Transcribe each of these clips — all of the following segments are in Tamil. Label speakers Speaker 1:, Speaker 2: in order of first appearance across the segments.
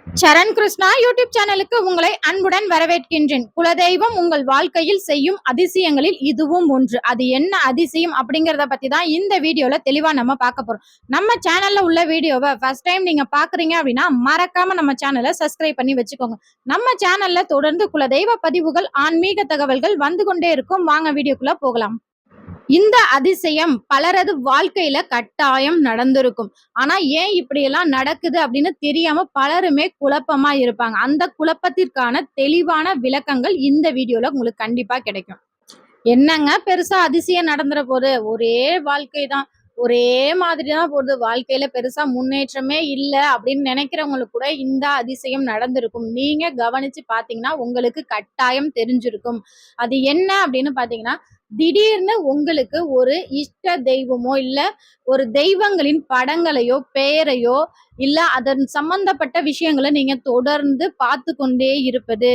Speaker 1: சரண் கிருஷ்ணா யூடியூப் சேனலுக்கு உங்களை அன்புடன் வரவேற்கின்றேன். குலதெய்வம் உங்கள் வாழ்க்கையில் செய்யும் அதிசயங்களில் இதுவும் ஒன்று. அது என்ன அதிசயம் அப்படிங்கறத பத்தி தான் இந்த வீடியோல தெளிவா நம்ம பார்க்க போறோம். நம்ம சேனல்ல உள்ள வீடியோவை ஃபர்ஸ்ட் டைம் நீங்க பாக்குறீங்க அப்படின்னா மறக்காம நம்ம சேனலை சப்ஸ்கிரைப் பண்ணி வச்சுக்கோங்க. நம்ம சேனல்ல தொடர்ந்து குலதெய்வ பதிவுகள், ஆன்மீக தகவல்கள் வந்து கொண்டே இருக்கும். வாங்க வீடியோக்குள்ள போகலாம். இந்த அதிசயம் பலரது வாழ்க்கையில கட்டாயம் நடந்திருக்கும். ஆனா ஏன் இப்படியெல்லாம் நடக்குது அப்படின்னு தெரியாம பலருமே குழப்பமா இருப்பாங்க. அந்த குழப்பத்திற்கான தெளிவான விளக்கங்கள் இந்த வீடியோல உங்களுக்கு கண்டிப்பா கிடைக்கும். என்னங்க பெருசா அதிசயம் நடந்துற போது? ஒரே வாழ்க்கை தான். ஒரே மாதிரி தான் போகுது. வாழ்க்கையில பெருசா முன்னேற்றமே இல்ல அப்படின்னு நினைக்கிறவங்களுக்கு கூட இந்த அதிசயம் நடந்திருக்கும். நீங்க கவனிச்சு பார்த்தீங்கன்னா, உங்களுக்கு கட்டாயம் தெரிஞ்சிருக்கும். அது என்ன அப்படின்னு பார்த்தீங்கன்னா, திடீர்னு உங்களுக்கு ஒரு இஷ்ட தெய்வமோ, இல்ல ஒரு தெய்வங்களின் படங்களையோ, பெயரையோ, இல்ல அதன் சம்பந்தப்பட்ட விஷயங்கள நீங்க தொடர்ந்து பார்த்து கொண்டே இருப்பது.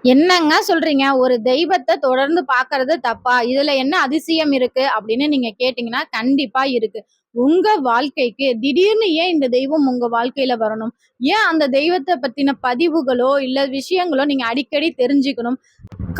Speaker 1: என்னங்க சொல்றீங்க? ஒரு தெய்வத்த தொடர்ந்து பார்க்கறது தப்பா? இதுல என்ன அதிசயம் இருக்கு? அப்படின்னு நீங்க கேட்டீங்கன்னா, கண்டிப்பா இருக்கு. உங்க வாழ்க்கைக்கு திடீர்னு ஏன் இந்த தெய்வம் உங்க வாழ்க்கையில வரணும்? ஏன் அந்த தெய்வத்த பத்தின பதிவுகளோ, இல்ல விஷயங்களோ நீங்க அடிக்கடி தெரிஞ்சுக்கணும்?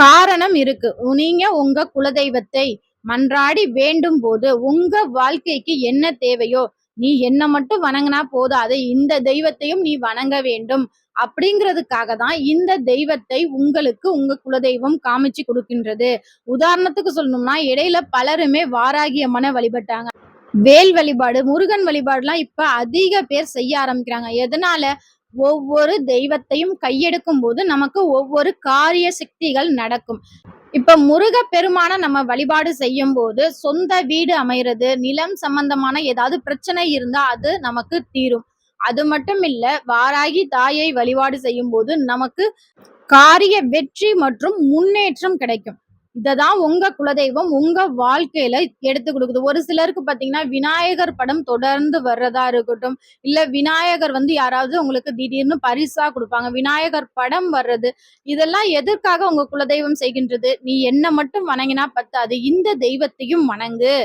Speaker 1: காரணம் இருக்கு. நீங்க உங்க குலதெய்வத்தை மன்றாடி வேண்டும்போது, உங்க வாழ்க்கைக்கு என்ன தேவையோ, "நீ என்ன மட்டும் வணங்குனா போதாது, இந்த தெய்வத்தையும் நீ வணங்க வேண்டும்." அப்படிங்கிறதுக்காக தான் இந்த தெய்வத்தை உங்களுக்கு உங்க குலதெய்வம் காமிச்சு குடுக்கின்றது. உதாரணத்துக்கு சொல்லணும்னா, இடையில பலருமே வாராகி அம்மன வழிபட்டாங்க. வேல் வழிபாடு, முருகன் வழிபாடுலாம் இப்ப அதிக பேர் செய்ய ஆரம்பிக்கிறாங்க. எதனால? ஒவ்வொரு தெய்வத்தையும் கையெடுக்கும்போது நமக்கு ஒவ்வொரு காரிய சக்திகள் நடக்கும். இப்ப முருக பெருமான நம்ம வழிபாடு செய்யும்போது, சொந்த வீடு அமையறது, நிலம் சம்பந்தமான ஏதாவது பிரச்சனை இருந்தா அது நமக்கு தீரும். அது மட்டும் இல்ல, வாராகி தாயை வழிபாடு செய்யும்போது நமக்கு காரிய வெற்றி மற்றும் முன்னேற்றம் கிடைக்கும். இததான் உங்க குலதெய்வம் உங்க வாழ்க்கையில எடுத்து கொடுக்குது. ஒரு சிலருக்கு பாத்தீங்கன்னா, விநாயகர் படம் தொடர்ந்து வர்றதா இருக்கட்டும், இல்ல விநாயகர் யாராவது உங்களுக்கு திடீர்னு பரிசா குடுப்பாங்க. விநாயகர் படம் வர்றது, இதெல்லாம் எதற்காக உங்க குலதெய்வம் செய்கின்றது? நீ என்ன மட்டும் வணங்கினா பத்தாது, இந்த தெய்வத்தையும் வணங்கு.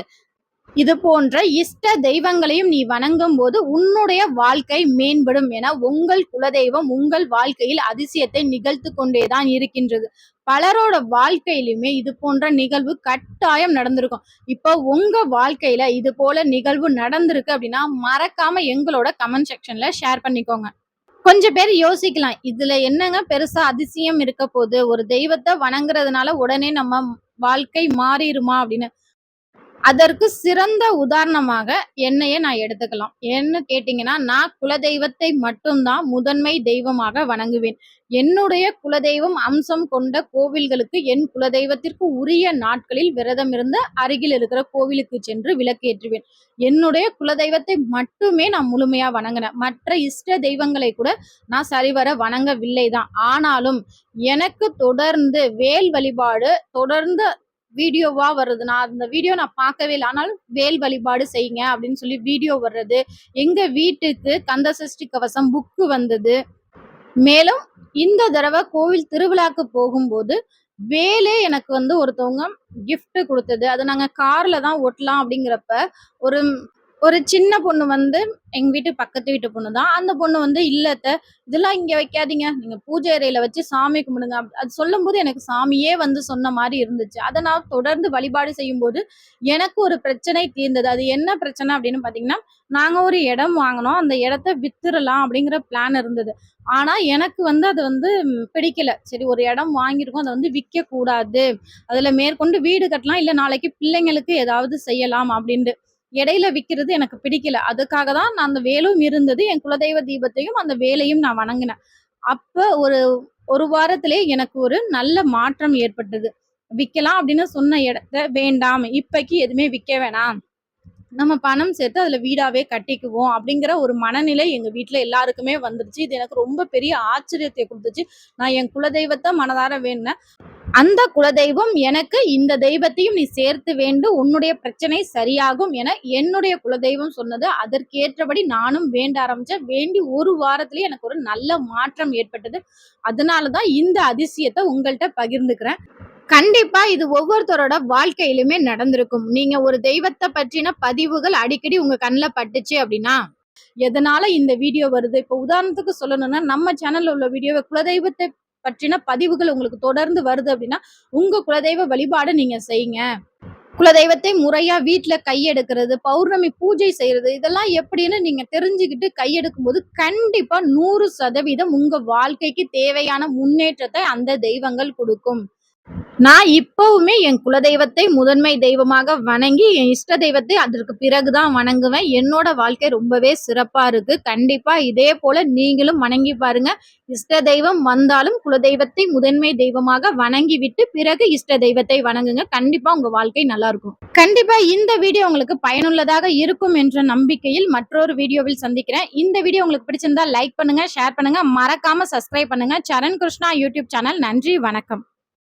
Speaker 1: இது போன்ற இஷ்ட தெய்வங்களையும் நீ வணங்கும் போது உன்னுடைய வாழ்க்கை மேம்படும் என உங்கள் குலதெய்வம் உங்கள் வாழ்க்கையில் அதிசயத்தை நிகழ்த்து கொண்டேதான் இருக்கின்றது. பலரோட வாழ்க்கையிலுமே இது போன்ற நிகழ்வு கட்டாயம் நடந்திருக்கும். இப்போ உங்க வாழ்க்கையில இது போல நிகழ்வு நடந்திருக்கு அப்படின்னா மறக்காம எங்களோட கமெண்ட் செக்ஷன்ல ஷேர் பண்ணிக்கோங்க. கொஞ்சம் பேர் யோசிக்கலாம், இதுல என்னங்க பெருசா அதிசயம் இருக்க போகுது, ஒரு தெய்வத்தை வணங்குறதுனால உடனே நம்ம வாழ்க்கை மாறிடுமா அப்படின்னு. அதற்கு சிறந்த உதாரணமாக என்னையே நான் எடுத்துக்கலாம். ஏன்னு கேட்டீங்கன்னா, நான் குலதெய்வத்தை மட்டும் தான் முதன்மை தெய்வமாக வணங்குவேன். என்னுடைய குலதெய்வம் அம்சம் கொண்ட கோவில்களுக்கு, என் குலதெய்வத்திற்கு உரிய நாட்களில் விரதம் இருந்து அருகில் இருக்கிற கோவிலுக்கு சென்று விளக்கேற்றுவேன். என்னுடைய குலதெய்வத்தை மட்டுமே நான் முழுமையா வணங்கினேன். மற்ற இஷ்ட தெய்வங்களை கூட நான் சரிவர வணங்கவில்லை தான். ஆனாலும் எனக்கு தொடர்ந்து வேல் வழிபாடு தொடர்ந்து வீடியோவா வருது. நான் அந்த வீடியோ நான் பார்க்கவே இல்ல. ஆனாலும் வேல் வழிபாடு செய்யுங்க அப்படின்னு சொல்லி வீடியோ வர்றது. எங்க வீட்டுக்கு கந்த சஷ்டி கவசம் புக்கு வந்தது. மேலும் இந்த தடவை கோவில் திருவிழாக்கு போகும்போது வேலே எனக்கு ஒருத்தவங்க கிஃப்ட் குடுத்தது. அத நாங்க கார்ல தான் ஓட்டலாம் அப்படிங்கிறப்ப, ஒரு ஒரு சின்ன பொண்ணு எங்க வீட்டு பக்கத்து வீட்டு பொண்ணு தான். அந்த பொண்ணு "இல்ல அத்த, இதெல்லாம் இங்க வைக்காதீங்க. நீங்க பூஜை அறையில வச்சு சாமி கும்பிடுங்க." அது சொல்லும்போது எனக்கு சாமியே சொன்ன மாரி இருந்துச்சு. அத நான் தொடர்ந்து வழிபாடு செய்யும்போது, எனக்கு ஒரு பிரச்சனை தீர்ந்தது. அது என்ன பிரச்சனை அப்படின்னு பார்த்தீங்கன்னா, நாங்க ஒரு இடம் வாங்குனோம். அந்த இடத்த வித்துறலாம் அப்படிங்கிற பிளான் இருந்தது. ஆனா எனக்கு அது பிடிக்கல. சரி, ஒரு இடம் வாங்கியிருக்கோம். அத விக்கக்கூடாது. அதுல மேற்கொண்டு வீடு கட்டலாம். இல்ல நாளைக்கு பிள்ளைங்களுக்கு ஏதாவது செய்யலாம் அப்படின்ட்டு. இடையில விக்கிறது எனக்கு பிடிக்கல. அதுக்காக தான் நான் அந்த வேலும் இருந்தது. என் குலதெய்வ தீபத்தையும், அந்த வேலையும் நான் வணங்குனேன். அப்ப ஒரு 1 வாரத்திலே எனக்கு ஒரு நல்ல மாற்றம் ஏற்பட்டது. விக்கலாம் அப்படின்னு சொன்ன இடத்த வேண்டாம். இப்பைக்கு எதுவுமே விக்க வேணாம். நம்ம பணம் சேர்த்து அதுல வீடாவே கட்டிக்குவோம் அப்படிங்கிற ஒரு மனநிலை எங்க வீட்ல எல்லாருக்குமே வந்துருச்சு. இது எனக்கு ரொம்ப பெரிய ஆச்சரியத்தை குடுத்துச்சு. நான் என் குலதெய்வத்த மனதார வேண்டுனேன். அந்த குலதெய்வம் எனக்கு இந்த தெய்வத்தையும் நீ சேர்த்து வேண்டு, உன்னுடைய பிரச்சனை சரியாகும் என என்னுடைய குலதெய்வம் சொன்னது. அதற்கேற்றபடி நானும் வேண்ட ஆரம்பிச்சேன். வேண்டி 1 வாரத்திலேயே எனக்கு ஒரு நல்ல மாற்றம் ஏற்பட்டது. அதனால தான் இந்த அதிசயத்த உங்கள்ட்ட பகிர்ந்துக்கிறேன். கண்டிப்பா இது ஒவ்வொருத்தரோட வாழ்க்கையிலுமே நடந்திருக்கும். நீங்க ஒரு தெய்வத்த பற்றின பதிவுகள் அடிக்கடி உங்க கண்ல பட்டுச்சு அப்படின்னா, எதனால இந்த வீடியோ வருது? இப்போ உதாரணத்துக்கு சொல்லணும்னா, நம்ம சேனல்ல உள்ள வீடியோவ குலதெய்வத்தை பற்றின பதிவுகள் உங்களுக்கு தொடர்ந்து வருது அப்படின்னா, உங்க குலதெய்வ வழிபாட நீங்க செய்யுங்க. குலதெய்வத்தை முறையா வீட்ல கையெடுக்கிறது, பௌர்ணமி பூஜை செய்யறது, இதெல்லாம் எப்படின்னு நீங்க தெரிஞ்சுக்கிட்டு கையெடுக்கும்போது, கண்டிப்பா 100% உங்க வாழ்க்கைக்கு தேவையான முன்னேற்றத்தை அந்த தெய்வங்கள் குடுக்கும். நான் இப்பவுமே என் குலதெய்வத்தை முதன்மை தெய்வமாக வணங்கி, என் இஷ்ட தெய்வத்தை அதற்கு பிறகு தான் வணங்குவேன். என்னோட வாழ்க்கை ரொம்பவே சிறப்பா இருக்கு. கண்டிப்பா இதே போல நீங்களும் வணங்கி பாருங்க. இஷ்ட தெய்வம் வந்தாலும் குலதெய்வத்தை முதன்மை தெய்வமாக வணங்கி விட்டு, பிறகு இஷ்ட தெய்வத்தை வணங்குங்க. கண்டிப்பா உங்க வாழ்க்கை நல்லா இருக்கும். கண்டிப்பா இந்த வீடியோ உங்களுக்கு பயனுள்ளதாக இருக்கும் என்ற நம்பிக்கையில் மற்றொரு வீடியோவில் சந்திக்கிறேன். இந்த வீடியோ உங்களுக்கு பிடிச்சிருந்தா லைக் பண்ணுங்க, ஷேர் பண்ணுங்க, மறக்காம சப்ஸ்கிரைப் பண்ணுங்க. சரண் கிருஷ்ணா யூடியூப் சேனல். நன்றி, வணக்கம்.